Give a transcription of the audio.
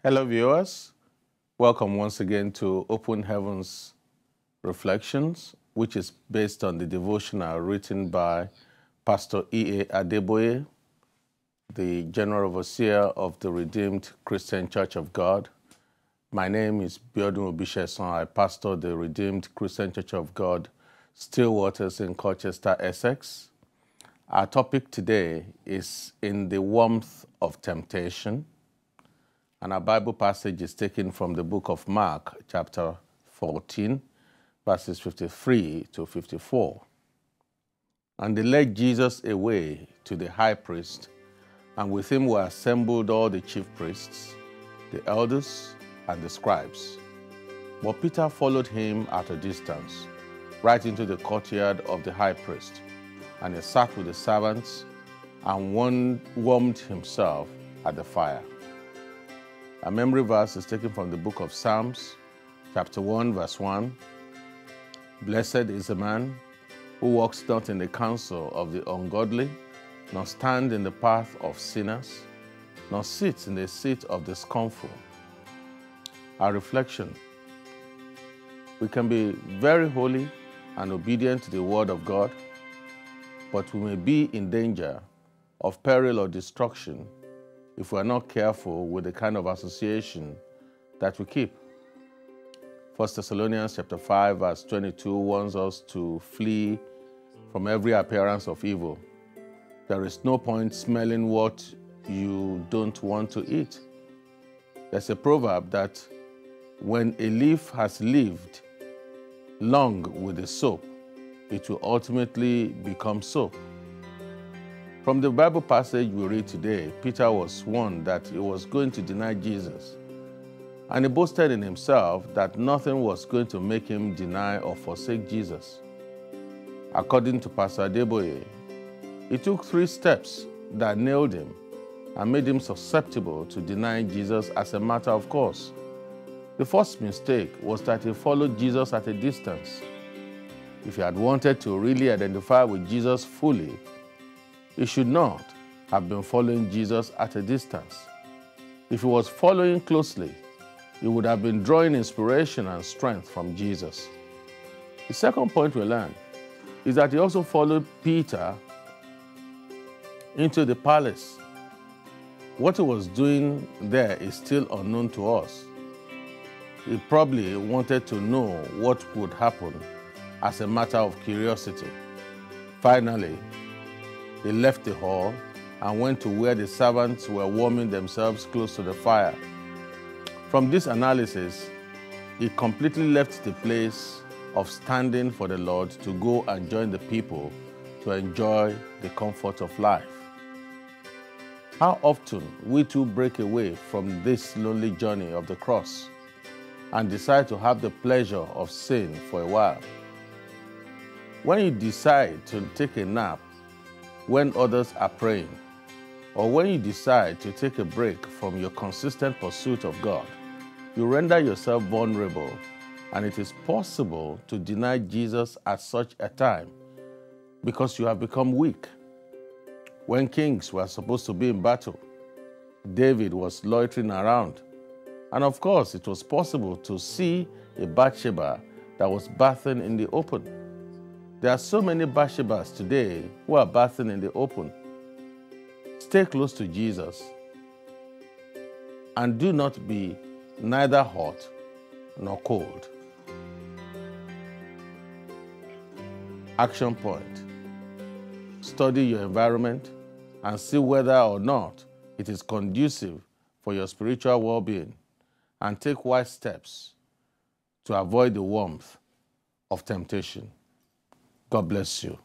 Hello, viewers. Welcome once again to Open Heavens Reflections, which is based on the devotional written by Pastor E.A. Adeboye, the General Overseer of the Redeemed Christian Church of God. My name is Biodun Obisesan. I pastor the Redeemed Christian Church of God, Stillwaters in Colchester, Essex. Our topic today is In the Warmth of Temptation. And our Bible passage is taken from the book of Mark, chapter 14, verses 53 to 54. And they led Jesus away to the high priest, and with him were assembled all the chief priests, the elders, and the scribes. But Peter followed him at a distance, right into the courtyard of the high priest, and he sat with the servants and warmed himself at the fire. Our memory verse is taken from the book of Psalms, chapter 1, verse 1. Blessed is the man who walks not in the counsel of the ungodly, nor stands in the path of sinners, nor sits in the seat of the scornful. Our reflection: we can be very holy and obedient to the word of God, but we may be in danger of peril or destruction if we are not careful with the kind of association that we keep. 1 Thessalonians chapter 5, verse 22 warns us to flee from every appearance of evil. There is no point smelling what you don't want to eat. There's a proverb that when a leaf has lived long with the soap, it will ultimately become soap. From the Bible passage we read today, Peter was warned that he was going to deny Jesus, and he boasted in himself that nothing was going to make him deny or forsake Jesus. According to Pastor Adeboye, he took 3 steps that nailed him and made him susceptible to denying Jesus as a matter of course. The first mistake was that he followed Jesus at a distance. If he had wanted to really identify with Jesus fully, he should not have been following Jesus at a distance. If he was following closely, he would have been drawing inspiration and strength from Jesus. The second point we learn is that he also followed Peter into the palace. What he was doing there is still unknown to us. He probably wanted to know what would happen as a matter of curiosity. Finally, he left the hall and went to where the servants were warming themselves close to the fire. From this analysis, he completely left the place of standing for the Lord to go and join the people to enjoy the comfort of life. How often we too break away from this lonely journey of the cross and decide to have the pleasure of sin for a while. When you decide to take a nap when others are praying, or when you decide to take a break from your consistent pursuit of God, you render yourself vulnerable, and it is possible to deny Jesus at such a time because you have become weak. When kings were supposed to be in battle, David was loitering around, and of course it was possible to see a Bathsheba that was bathing in the open. There are so many Bathshebas today who are bathing in the open. Stay close to Jesus and do not be neither hot nor cold. Action point: study your environment and see whether or not it is conducive for your spiritual well-being, and take wise steps to avoid the warmth of temptation. God bless you.